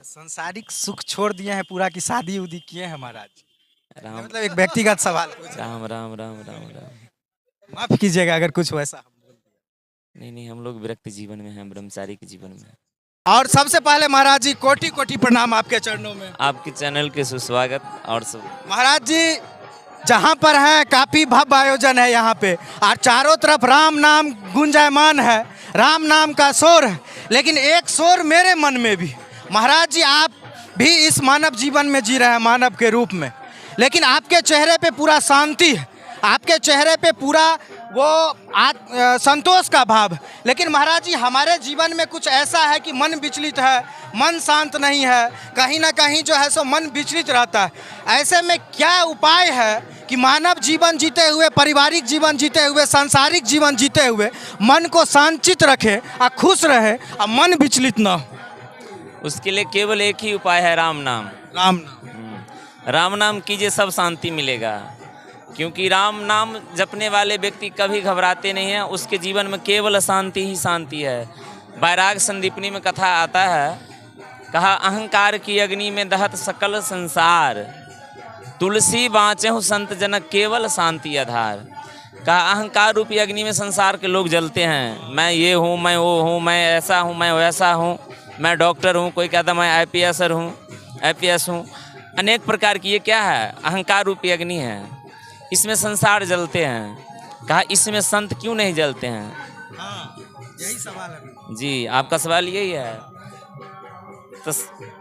संसारिक सुख छोड़ दिए हैं पूरा की शादी उदी किए हैं महाराज। राम मतलब एक व्यक्तिगत सवाल पूछ रहा राम राम राम राम राम। हूं। माफ कीजिएगा अगर कुछ वैसा हम बोल दिया। नहीं नहीं, हम लोग विरक्त जीवन में हैं, ब्रह्मचारी के जीवन में हैं। और सबसे पहले महाराज जी कोटि कोटि प्रणाम आपके चरणों में। आपके चैनल के सुस्वागत। और सब महाराज जी जहाँ पर है काफी भव्य आयोजन है यहाँ पे और चारों तरफ राम नाम गुंजायमान है, राम नाम का शोर है। लेकिन एक शोर मेरे मन में भी, महाराज जी आप भी इस मानव जीवन में जी रहे हैं मानव के रूप में, लेकिन आपके चेहरे पे पूरा शांति है, आपके चेहरे पे पूरा वो संतोष का भाव। लेकिन महाराज जी हमारे जीवन में कुछ ऐसा है कि मन विचलित है, मन शांत नहीं है, कहीं ना कहीं जो है सो मन विचलित रहता है। ऐसे में क्या उपाय है कि मानव जीवन जीते हुए, पारिवारिक जीवन जीते हुए, सांसारिक जीवन जीते हुए मन को शांतित रखे और खुश रहे और मन विचलित न हो? उसके लिए केवल एक ही उपाय है, राम नाम। राम नाम। राम नाम कीजिए, सब शांति मिलेगा। क्योंकि राम नाम जपने वाले व्यक्ति कभी घबराते नहीं हैं, उसके जीवन में केवल शांति ही शांति है। बैराग संदीपनी में कथा आता है, कहा अहंकार की अग्नि में दहत सकल संसार, तुलसी बाँचे हूँ संत जनक केवल शांति आधार। कहा अहंकार रूपी अग्नि में संसार के लोग जलते हैं, मैं ये हूँ, मैं वो हूँ, मैं ऐसा हूँ, मैं वैसा हूँ, मैं डॉक्टर हूँ, कोई कहता मैं आईपीएसर हूँ, आईपीएस हूँ। अनेक प्रकार की, ये क्या है? अहंकार रूपी अग्नि है, इसमें संसार जलते हैं। कहा इसमें संत क्यों नहीं जलते हैं? हाँ, यही सवाल है जी, आपका सवाल यही है। तो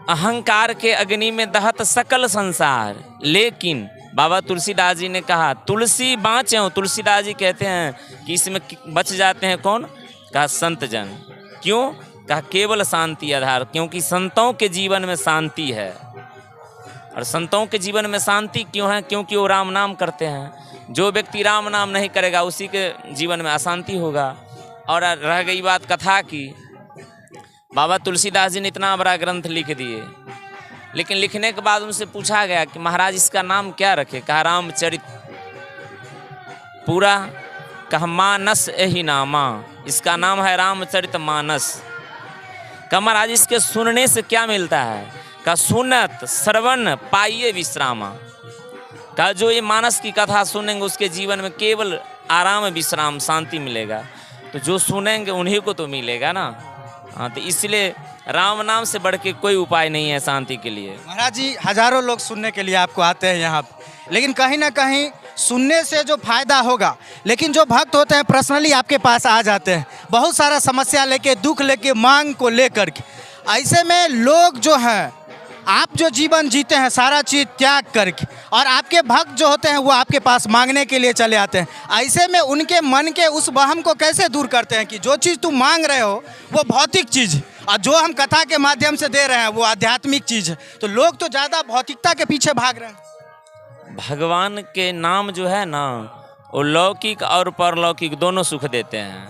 अहंकार के अग्नि में दहत सकल संसार, लेकिन बाबा तुलसीदास जी ने कहा तुलसी बाँचे हो। तुलसीदास जी कहते हैं कि इसमें बच जाते हैं कौन? कहा संत जन। क्यों? कहा केवल शांति आधार, क्योंकि संतों के जीवन में शांति है। और संतों के जीवन में शांति क्यों है? क्योंकि वो राम नाम करते हैं। जो व्यक्ति राम नाम नहीं करेगा उसी के जीवन में अशांति होगा। और रह गई बात कथा की, बाबा तुलसीदास जी ने इतना बड़ा ग्रंथ लिख दिए, लेकिन लिखने के बाद उनसे पूछा गया कि महाराज इसका नाम क्या रखे? कहा रामचरित पूरा। कहा मानस यही नामा, इसका नाम है रामचरित मानस। कहा महाराज इसके सुनने से क्या मिलता है? का सुनत श्रवण पाइये विश्रामा। का जो ये मानस की कथा सुनेंगे उसके जीवन में केवल आराम, विश्राम, शांति मिलेगा। तो जो सुनेंगे उन्हीं को तो मिलेगा ना। हाँ, तो इसलिए राम नाम से बढ़ के कोई उपाय नहीं है शांति के लिए। महाराज जी हजारों लोग सुनने के लिए आपको आते हैं यहाँ पे, लेकिन कहीं ना कहीं सुनने से जो फायदा होगा, लेकिन जो भक्त होते हैं पर्सनली आपके पास आ जाते हैं बहुत सारा समस्या लेके, दुख लेके, मांग को लेकर के। ऐसे में लोग जो हैं, आप जो जीवन जीते हैं सारा चीज़ त्याग करके, और आपके भक्त जो होते हैं वो आपके पास मांगने के लिए चले आते हैं। ऐसे में उनके मन के उस वहम को कैसे दूर करते हैं कि जो चीज़ तुम मांग रहे हो वो भौतिक चीज़ है और जो हम कथा के माध्यम से दे रहे हैं वो आध्यात्मिक चीज़ है? तो लोग तो ज़्यादा भौतिकता के पीछे भाग रहे हैं। भगवान के नाम जो है ना, वो लौकिक और परलौकिक दोनों सुख देते हैं।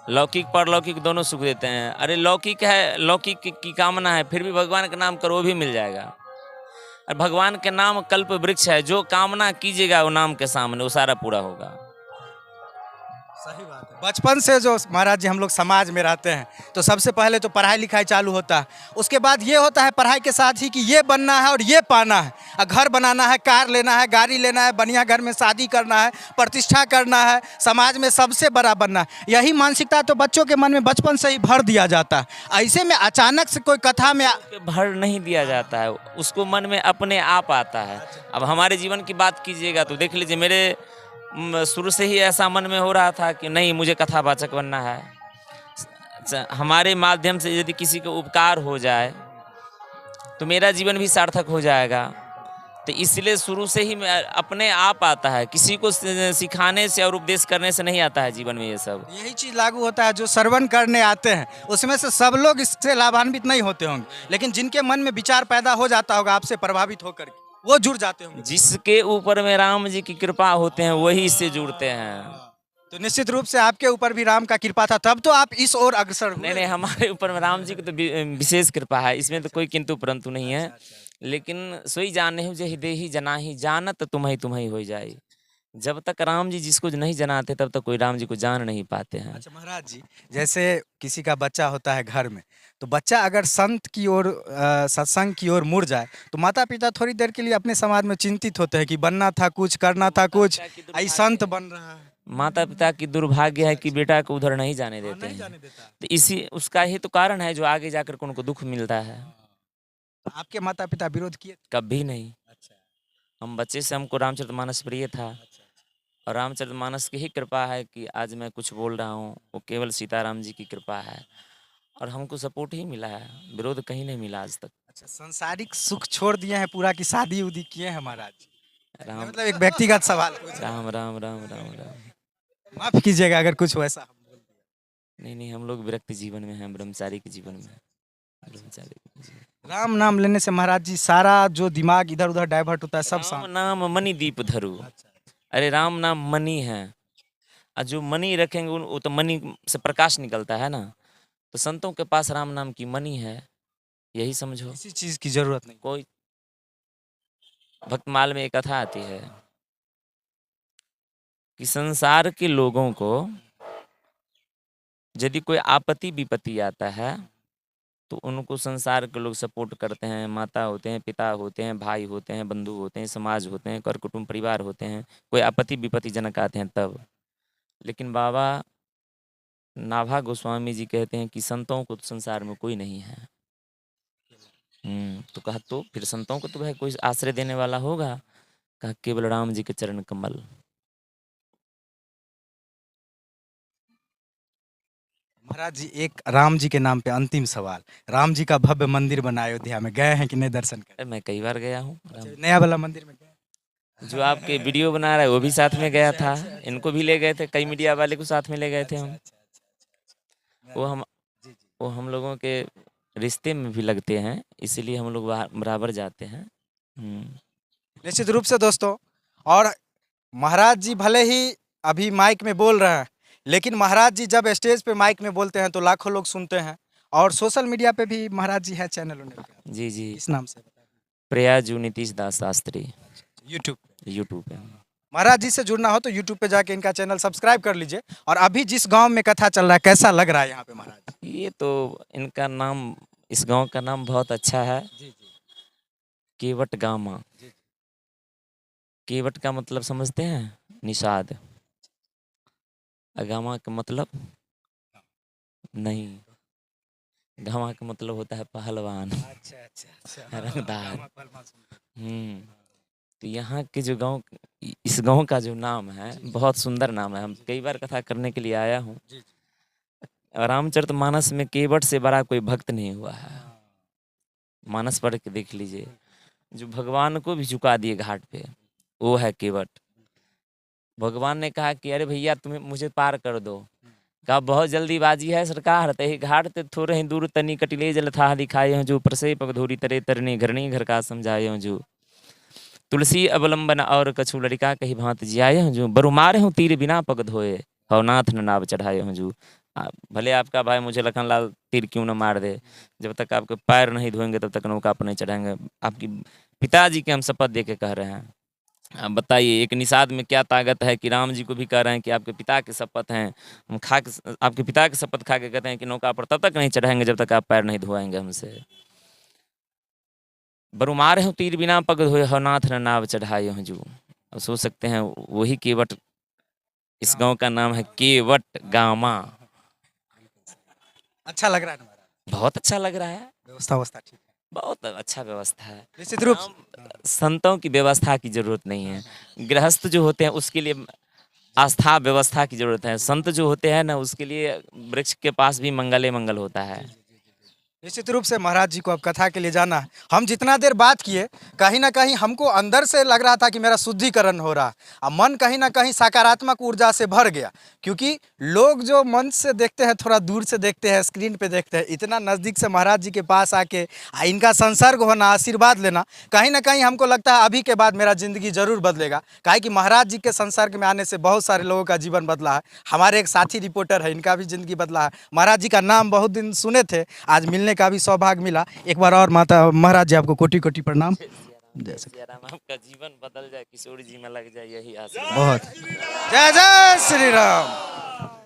लौकिक परलौकिक दोनों सुख देते हैं। अरे लौकिक है, लौकिक की कामना है, फिर भी भगवान का नाम करो वो भी मिल जाएगा। और भगवान के नाम कल्प वृक्ष है, जो कामना कीजिएगा वो नाम के सामने वो सारा पूरा होगा। सही बात है। बचपन से जो महाराज जी हम लोग समाज में रहते हैं तो सबसे पहले तो पढ़ाई लिखाई चालू होता है, उसके बाद ये होता है पढ़ाई के साथ ही कि ये बनना है और ये पाना है, घर बनाना है, कार लेना है, गाड़ी लेना है, बढ़िया घर में शादी करना है, प्रतिष्ठा करना है, समाज में सबसे बड़ा बनना है। यही मानसिकता तो बच्चों के मन में बचपन से ही भर दिया जाता है। ऐसे में अचानक से कोई कथा में भर नहीं दिया जाता है, उसको मन में अपने आप आता है। अब हमारे जीवन की बात कीजिएगा तो देख लीजिए, मेरे शुरू से ही ऐसा मन में हो रहा था कि नहीं मुझे कथावाचक बनना है। हमारे माध्यम से यदि किसी को उपकार हो जाए तो मेरा जीवन भी सार्थक हो जाएगा। तो इसलिए शुरू से ही अपने आप आता है, किसी को सिखाने से और उपदेश करने से नहीं आता है जीवन में। ये सब यही चीज़ लागू होता है, जो श्रवण करने आते हैं उसमें से सब लोग इससे लाभान्वित नहीं होते होंगे, लेकिन जिनके मन में विचार पैदा हो जाता होगा आपसे प्रभावित होकर वो जुड़ जाते होंगे। जिसके ऊपर में राम जी की कृपा होते हैं वही इससे जुड़ते हैं। तो निश्चित रूप से आपके ऊपर भी राम का कृपा था, तब तो आप इस ओर अग्रसर हुए। नहीं नहीं, हमारे ऊपर में राम जी की तो विशेष कृपा है, इसमें तो कोई किंतु परंतु नहीं है। लेकिन सोई जाने हो जे हृदय जना ही जानत तुम्हें हो जाए। जब तक राम जी जिसको नहीं जनाते तब तक कोई राम जी को जान नहीं पाते हैं। अच्छा महाराज जी, जैसे किसी का बच्चा होता है घर में तो बच्चा अगर संत की ओर सत्संग की ओर मुड़ जाए तो माता पिता थोड़ी देर के लिए अपने समाज में चिंतित होते हैं कि बनना था कुछ, करना था कुछ, आई संत बन रहा है। माता पिता की दुर्भाग्य है कि बेटा को उधर नहीं जाने देते नहीं हैं। जाने देता। तो इसी उसका ही तो कारण है जो आगे जाकर के उनको दुख मिलता है। आपके माता पिता विरोध किए? कभी नहीं। अच्छा। हम बच्चे से हमको रामचरितमानस प्रिय था, और रामचरितमानस की ही कृपा है कि आज मैं कुछ बोल रहा हूँ, वो केवल सीताराम जी की कृपा है। और हमको सपोर्ट ही मिला है, विरोध कहीं नहीं मिला आज तक। अच्छा, सांसारिक सुख छोड़ दिए हैं पूरा की शादी उदी किए हैं महाराज? राम मतलब एक व्यक्तिगत सवाल पूछ रहा राम राम राम राम राम। हूं। माफ कीजिएगा अगर कुछ वैसा। नहीं नहीं, हम लोग विरक्त जीवन में हैं, ब्रह्मचारी के जीवन में हैं। ब्रह्मचारी के जीवन में। राम नाम लेने से महाराज जी सारा जो दिमाग इधर उधर डाइवर्ट होता है सब राम शांत। नाम मणि दीप धरु। अरे राम नाम मणि है, और जो मणि रखेंगे वो तो मणि से प्रकाश निकलता है ना। तो संतों के पास राम नाम की मणि है, यही समझो। किसी चीज की जरूरत नहीं। कोई भक्तमाल में एक कथा आती है कि संसार के लोगों को यदि कोई आपत्ति विपत्ति आता है तो उनको संसार के लोग सपोर्ट करते हैं। माता होते हैं, पिता होते हैं, भाई होते हैं, बंधु होते हैं, समाज होते हैं, कर कुटुंब परिवार होते हैं। कोई आपत्ति विपत्ति जनक आते हैं तब। लेकिन बाबा नाभा गोस्वामी जी कहते हैं कि संतों को तो संसार में कोई नहीं है। तो कहा तो फिर संतों को तो भाई कोई आश्रय देने वाला होगा। कहा केवल राम जी के चरण कमल। महाराज जी एक राम जी के नाम पे अंतिम सवाल, राम जी का भव्य मंदिर बना अयोध्या में, गए हैं कि नहीं दर्शन करने? मैं कई बार गया हूँ। नया वाला मंदिर में गए? जो आपके वीडियो बना रहा है वो भी साथ में गया था, इनको भी ले गए थे, कई मीडिया वाले को साथ में ले गए थे हम। वो हम वो हम लोगों के रिश्ते में भी लगते हैं, इसीलिए हम लोग बराबर जाते हैं। निश्चित रूप से दोस्तों, और महाराज जी भले ही अभी माइक में बोल रहे हैं, लेकिन महाराज जी जब स्टेज पे माइक में बोलते हैं तो लाखों लोग सुनते हैं। और सोशल मीडिया पे भी महाराज जी है चैनल उन्हें? जी जी, इस नाम से प्रयाजू नीतीश दास शास्त्री, यूट्यूब पे। महाराज जी से जुड़ना हो तो यूट्यूब पे जाके इनका चैनल सब्सक्राइब कर लीजिए। और अभी जिस गांव में कथा चल रहा है कैसा लग रहा है यहाँ पे महाराज? ये तो इनका नाम, इस गांव का नाम बहुत अच्छा है, केवट गामा। केवट का मतलब समझते हैं? निषाद। गामा का मतलब नहीं, गामा का मतलब होता है पहलवान। अच्छा। रंगदार। तो यहाँ के जो गांव, इस गांव का जो नाम है बहुत सुंदर नाम है। हम कई बार कथा करने के लिए आया हूँ। रामचरितमानस में केवट से बड़ा कोई भक्त नहीं हुआ है। मानस पढ़ के देख लीजिए, जो भगवान को भी झुका दिए घाट पे, वो है केवट। भगवान ने कहा कि अरे भैया तुम्हें मुझे पार कर दो। कहा बहुत जल्दीबाजी है सरकार, तही घाट ते थोड़े ही दूर तनी कटिले जल था दिखाए हूँ जो प्रसे पगधोरी तरे तरने घरनी घर का समझाए हूँ जो तुलसी अवलंबन और कछु लड़का कही भांत जियाए हूँ जो बरु मारे हूँ तीर बिना पग धोए हवनाथ न नाव चढ़ाए हूँ जो। भले आपका भाई मुझे लखनलाल तीर क्यों न मार दे, जब तक आपके पैर नहीं धोएंगे तब तक नौका पर नहीं चढ़ाएंगे। आपकी पिताजी के हम शपथ दे के कह रहे हैं। आप बताइए एक निषाद में क्या ताकत है कि राम जी को भी कह रहे हैं कि आपके पिता के शपथ हैं, हम खा के आपके पिता के शपथ खा के कहते हैं कि नौका पर तब तक नहीं चढ़ाएंगे जब तक आप पैर नहीं धोएंगे हमसे। बरु मारे हूँ तीर बिना पग धोए हवनाथ न नाव चढ़ाए हूँ जो। अब सोच सकते हैं वही केवट, इस गांव का नाम है केवट गामा। अच्छा लग रहा है ना? बहुत अच्छा लग रहा है। व्यवस्था ठीक है? बहुत अच्छा व्यवस्था है। निश्चित रूप संतों की व्यवस्था की जरूरत नहीं है। गृहस्थ जो होते हैं उसके लिए आस्था व्यवस्था की जरूरत है। संत जो होते हैं ना उसके लिए वृक्ष के पास भी मंगल मंगल होता है। निश्चित रूप से महाराज जी को अब कथा के लिए जाना है। हम जितना देर बात किए कहीं ना कहीं हमको अंदर से लग रहा था कि मेरा शुद्धिकरण हो रहा, और मन कहीं ना कहीं सकारात्मक ऊर्जा से भर गया। क्योंकि लोग जो मन से देखते हैं, थोड़ा दूर से देखते हैं, स्क्रीन पे देखते हैं, इतना नज़दीक से महाराज जी के पास आके इनका संसर्ग होना, आशीर्वाद लेना, कहीं ना कहीं हमको लगता है अभी के बाद मेरा ज़िंदगी ज़रूर बदलेगा। काहे कि महाराज जी के संसर्ग में आने से बहुत सारे लोगों का जीवन बदला है। हमारे एक साथी रिपोर्टर है, इनका भी ज़िंदगी बदला है। महाराज जी का नाम बहुत दिन सुने थे, आज मिलने का भी सौभाग्य मिला। एक बार और माता महाराज जी आपको कोटि कोटि प्रणाम। आपका जीवन बदल जाए, किशोर जी में लग जाए, यही आशा। बहुत जय जय श्री राम।